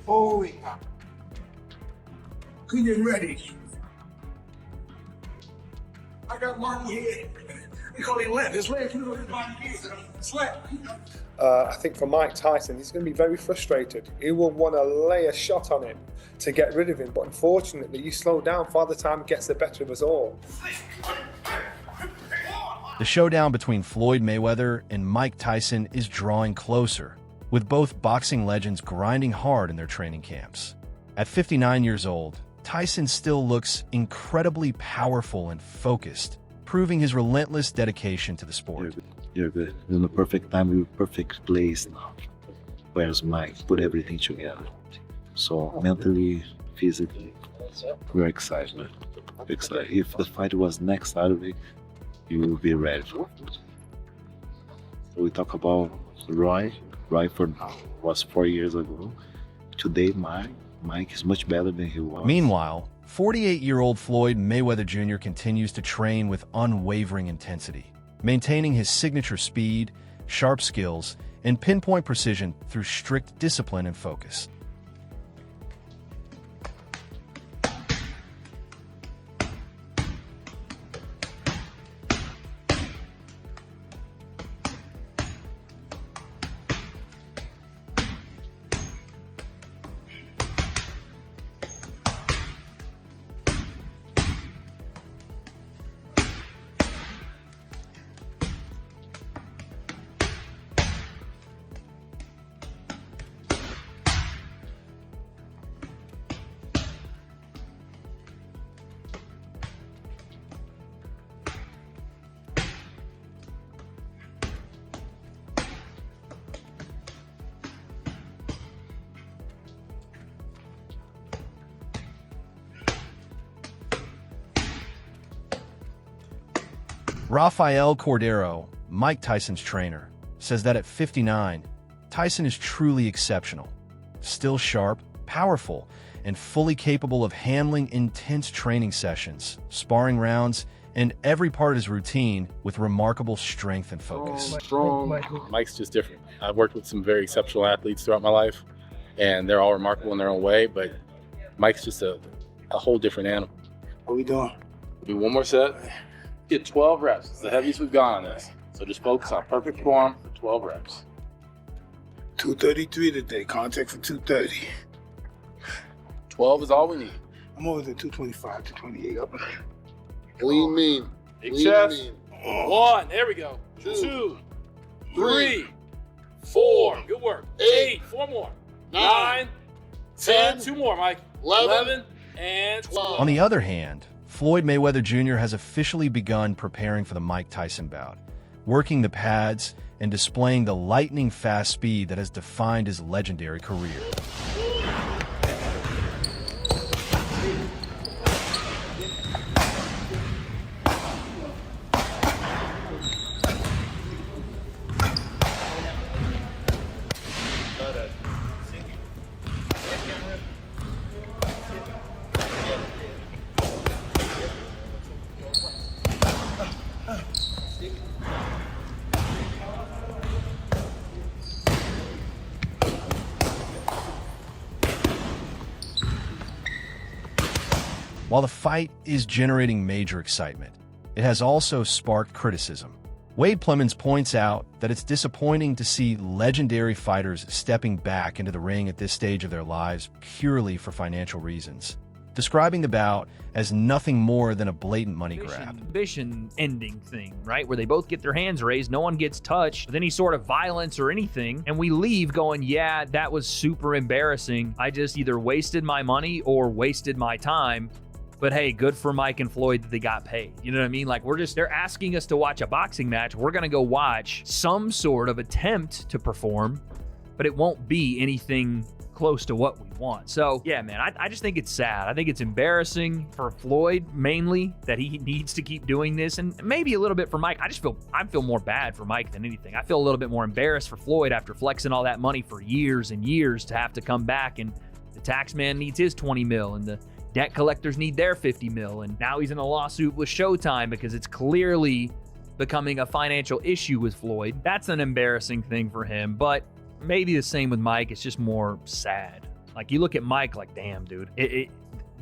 Holy cow. Good and ready. I got Martin here. We call him Len. His leg flew in my ears. Sweat. I think for Mike Tyson, he's going to be very frustrated. He will want to lay a shot on him to get rid of him, but unfortunately, you slow down Father Time gets the better of us all. The showdown between Floyd Mayweather and Mike Tyson is drawing closer, with both boxing legends grinding hard in their training camps. At 59 years old, Tyson still looks incredibly powerful and focused, proving his relentless dedication to the sport. You're good. You're in the perfect time, you're perfect place now. Whereas Mike put everything together. So mentally, physically, we're excited, man. Excited. If the fight was next Saturday, you will be ready for it. So we talk about Roy was 4 years ago. Today, Mike is much better than he was. Meanwhile, 48-year-old Floyd Mayweather Jr. continues to train with unwavering intensity, maintaining his signature speed, sharp skills, and pinpoint precision through strict discipline and focus. Rafael Cordero, Mike Tyson's trainer, says that at 59, Tyson is truly exceptional, still sharp, powerful, and fully capable of handling intense training sessions, sparring rounds, and every part of his routine with remarkable strength and focus. Mike's just different. I've worked with some very exceptional athletes throughout my life, and they're all remarkable in their own way, but Mike's just a whole different animal. What are we doing? Do one more set. Get 12 reps. It's the heaviest we've gone on this. So just focus on perfect form for 12 reps. 233 today. Contact for 230. 12 is all we need. I'm always at 225, 228. Up. Lean mean. Big Lean chest. mean. 1. There we go. 2, 3, 4. Good work. 8. 4 more. 9, 10. 2 more, Mike. 11 and 12. On the other hand, Floyd Mayweather Jr. has officially begun preparing for the Mike Tyson bout, working the pads and displaying the lightning-fast speed that has defined his legendary career. While the fight is generating major excitement, it has also sparked criticism. Wade Plemons points out that it's disappointing to see legendary fighters stepping back into the ring at this stage of their lives purely for financial reasons, describing the bout as nothing more than a blatant money grab. Ambition ending thing, right? Where they both get their hands raised, no one gets touched with any sort of violence or anything, and we leave going, yeah, that was super embarrassing. I just either wasted my money or wasted my time. But hey, good for Mike and Floyd that they got paid. You know what I mean? Like, they're asking us to watch a boxing match. We're going to go watch some sort of attempt to perform, but it won't be anything close to what we want. So yeah, man, I just think it's sad. I think it's embarrassing for Floyd, mainly, that he needs to keep doing this, and maybe a little bit for Mike. I feel more bad for Mike than anything. I feel a little bit more embarrassed for Floyd after flexing all that money for years and years to have to come back, and the tax man needs his 20 mil, and the debt collectors need their 50 mil, and now he's in a lawsuit with Showtime because it's clearly becoming a financial issue with Floyd. That's an embarrassing thing for him, but maybe the same with Mike. It's just more sad. Like, you look at Mike like, damn, dude,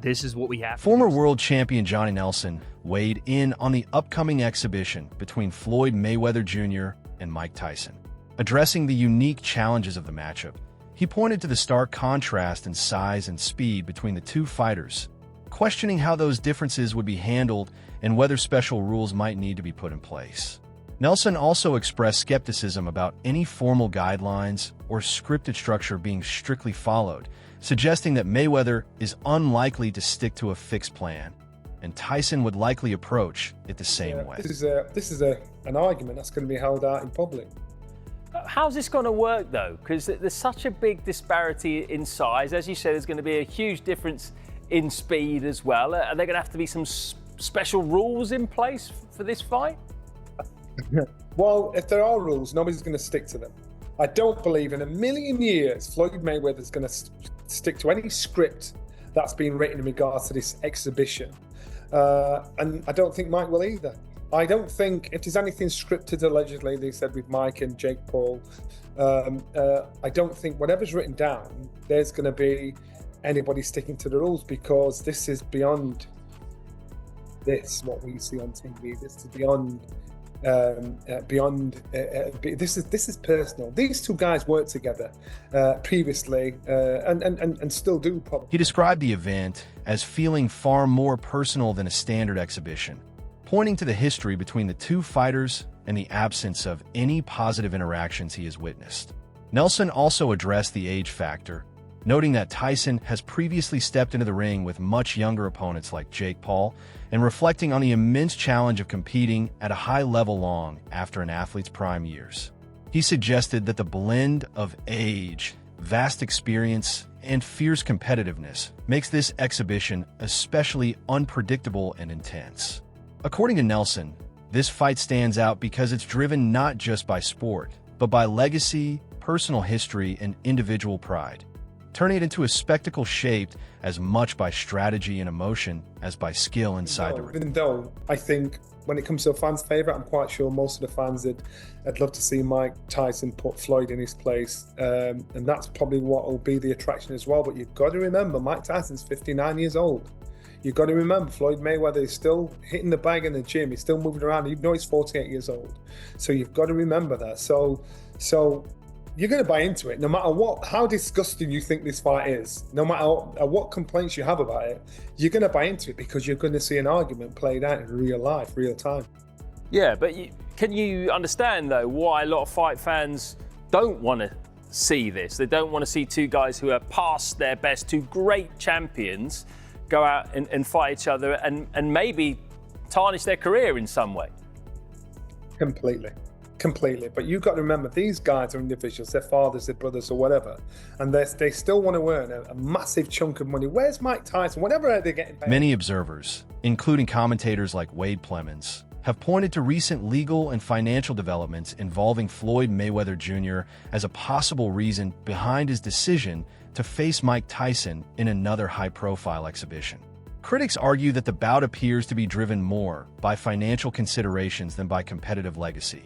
this is what we have. Former world champion Johnny Nelson weighed in on the upcoming exhibition between Floyd Mayweather Jr. and Mike Tyson. Addressing the unique challenges of the matchup, he pointed to the stark contrast in size and speed between the two fighters, questioning how those differences would be handled and whether special rules might need to be put in place. Nelson also expressed skepticism about any formal guidelines or scripted structure being strictly followed, suggesting that Mayweather is unlikely to stick to a fixed plan, and Tyson would likely approach it the same way. This is an argument that's going to be held out in public. How's this going to work, though? Because there's such a big disparity in size. As you said, there's going to be a huge difference in speed as well. Are there going to have to be some special rules in place for this fight? Well, if there are rules, nobody's going to stick to them. I don't believe in a million years Floyd Mayweather is going to stick to any script that's been written in regards to this exhibition. And I don't think Mike will either. I don't think, if there's anything scripted, allegedly, they said with Mike and Jake Paul, I don't think whatever's written down, there's going to be anybody sticking to the rules, because this is beyond what we see on TV. This is beyond this is personal. These two guys worked together previously and still do probably. He described the event as feeling far more personal than a standard exhibition, pointing to the history between the two fighters and the absence of any positive interactions he has witnessed. Nelson also addressed the age factor, noting that Tyson has previously stepped into the ring with much younger opponents like Jake Paul, and reflecting on the immense challenge of competing at a high level long after an athlete's prime years. He suggested that the blend of age, vast experience, and fierce competitiveness makes this exhibition especially unpredictable and intense. According to Nelson, this fight stands out because it's driven not just by sport, but by legacy, personal history, and individual pride, turning it into a spectacle shaped as much by strategy and emotion as by skill inside the ring. Even though I think when it comes to a fan's favourite, I'm quite sure most of the fans would love to see Mike Tyson put Floyd in his place, and that's probably what will be the attraction as well. But you've got to remember, Mike Tyson's 59 years old. You've got to remember, Floyd Mayweather is still hitting the bag in the gym. He's still moving around, even though he's 48 years old. So you've got to remember that. So you're going to buy into it, no matter how disgusting you think this fight is, no matter what complaints you have about it, you're going to buy into it because you're going to see an argument played out in real life, real time. Yeah, but can you understand, though, why a lot of fight fans don't want to see this? They don't want to see two guys who are past their best, two great champions, go out and fight each other and maybe tarnish their career in some way. Completely. But you've got to remember, these guys are individuals, their fathers, their brothers, or whatever, and they still want to earn a massive chunk of money. Where's Mike Tyson? Whatever they're getting paid. Many observers, including commentators like Wade Plemons, have pointed to recent legal and financial developments involving Floyd Mayweather Jr. as a possible reason behind his decision to face Mike Tyson in another high-profile exhibition. Critics argue that the bout appears to be driven more by financial considerations than by competitive legacy.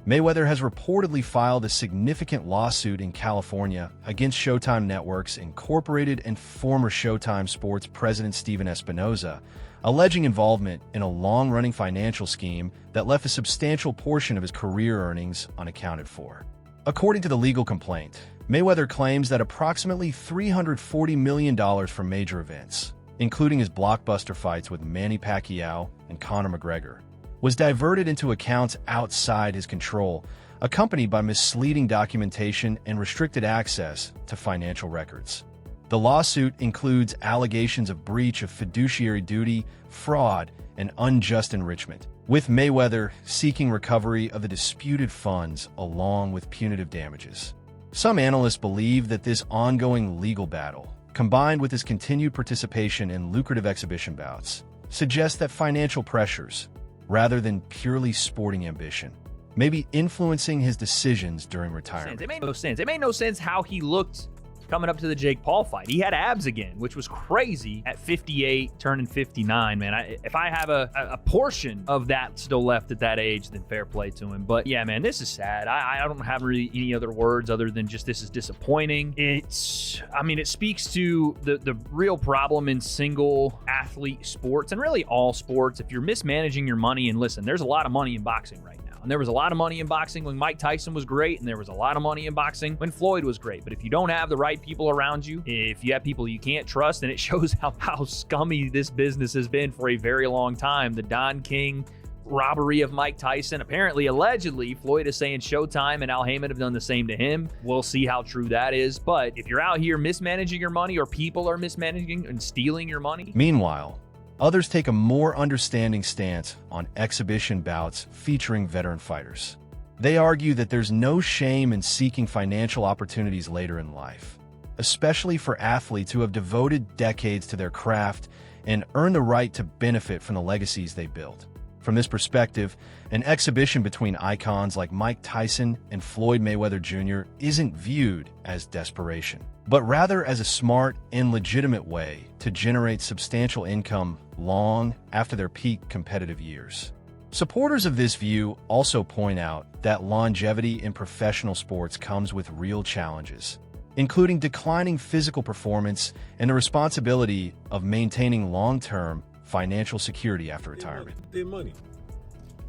Mayweather has reportedly filed a significant lawsuit in California against Showtime Networks Incorporated and former Showtime Sports president Steven Espinoza, alleging involvement in a long-running financial scheme that left a substantial portion of his career earnings unaccounted for. According to the legal complaint, Mayweather claims that approximately $340 million from major events, including his blockbuster fights with Manny Pacquiao and Conor McGregor, was diverted into accounts outside his control, accompanied by misleading documentation and restricted access to financial records. The lawsuit includes allegations of breach of fiduciary duty, fraud, and unjust enrichment, with Mayweather seeking recovery of the disputed funds along with punitive damages. Some analysts believe that this ongoing legal battle, combined with his continued participation in lucrative exhibition bouts, suggests that financial pressures, rather than purely sporting ambition, may be influencing his decisions during retirement. It made no sense. It made no sense how he looked coming up to the Jake Paul fight. He had abs again, which was crazy at 58, turning 59, man. If I have a portion of that still left at that age, then fair play to him. But yeah, man, this is sad. I don't have really any other words other than just this is disappointing. It speaks to the real problem in single athlete sports and really all sports. If you're mismanaging your money, and listen, there's a lot of money in boxing right now. And there was a lot of money in boxing when Mike Tyson was great, and there was a lot of money in boxing when Floyd was great. But if you don't have the right people around you, if you have people you can't trust, and it shows how scummy this business has been for a very long time. The Don King robbery of Mike Tyson. Apparently, allegedly, Floyd is saying Showtime and Al Heyman have done the same to him. We'll see how true that is. But if you're out here mismanaging your money, or people are mismanaging and stealing your money. Meanwhile, others take a more understanding stance on exhibition bouts featuring veteran fighters. They argue that there's no shame in seeking financial opportunities later in life, especially for athletes who have devoted decades to their craft and earned the right to benefit from the legacies they built. From this perspective, an exhibition between icons like Mike Tyson and Floyd Mayweather Jr. isn't viewed as desperation, but rather as a smart and legitimate way to generate substantial income long after their peak competitive years. Supporters of this view also point out that longevity in professional sports comes with real challenges, including declining physical performance and the responsibility of maintaining long-term financial security after retirement. Their money.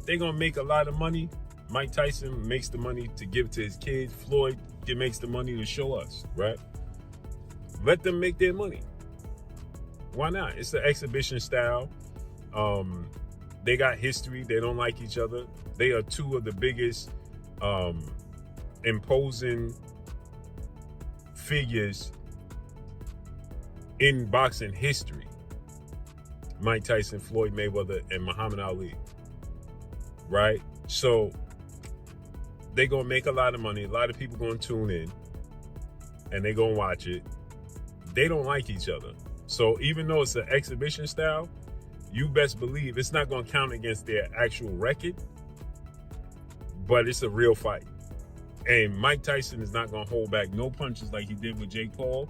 They're going to make a lot of money. Mike Tyson makes the money to give to his kids. Floyd makes the money to show us, right? Let them make their money. Why not? It's the exhibition style. They got history. They don't like each other. They are two of the biggest imposing figures in boxing history. Mike Tyson, Floyd Mayweather, and Muhammad Ali, right? So they're going to make a lot of money. A lot of people going to tune in, and they're going to watch it. They don't like each other. So even though it's an exhibition style, you best believe it's not going to count against their actual record, but it's a real fight. And Mike Tyson is not going to hold back no punches like he did with Jake Paul.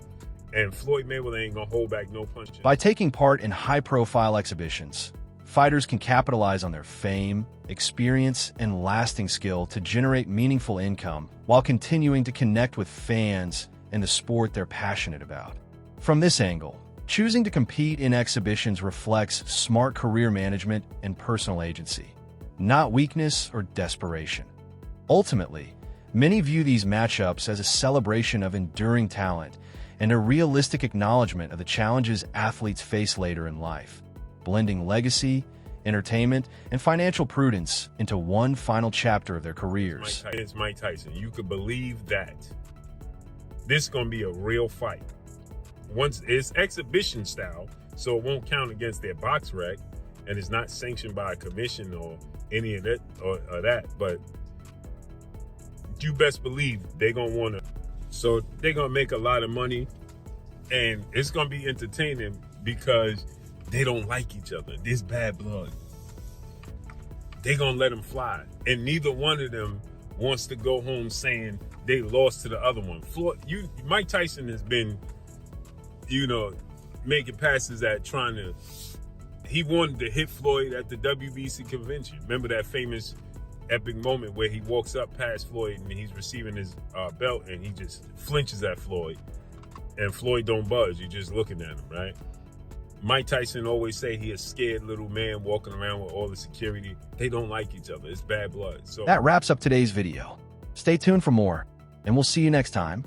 And Floyd Mayweather ain't gonna hold back no punches. By taking part in high-profile exhibitions, fighters can capitalize on their fame, experience, and lasting skill to generate meaningful income while continuing to connect with fans and the sport they're passionate about. From this angle, choosing to compete in exhibitions reflects smart career management and personal agency, not weakness or desperation. Ultimately, many view these matchups as a celebration of enduring talent and a realistic acknowledgement of the challenges athletes face later in life, blending legacy, entertainment, and financial prudence into one final chapter of their careers. It's Mike Tyson. You could believe that. This is going to be a real fight. Once it's exhibition style, so it won't count against their box rec, and it's not sanctioned by a commission or any of that or that, but you best believe they're going to want to. So they're going to make a lot of money, and it's going to be entertaining because they don't like each other. There's bad blood. They're going to let them fly. And neither one of them wants to go home saying they lost to the other one. Mike Tyson has been, making passes at trying to, he wanted to hit Floyd at the WBC convention. Remember that famous epic moment where he walks up past Floyd and he's receiving his belt and he just flinches at Floyd, and Floyd don't budge. You're just looking at him, right? Mike Tyson always say he a scared little man walking around with all the security. They don't like each other. It's bad blood. So that wraps up today's video. Stay tuned for more, and we'll see you next time.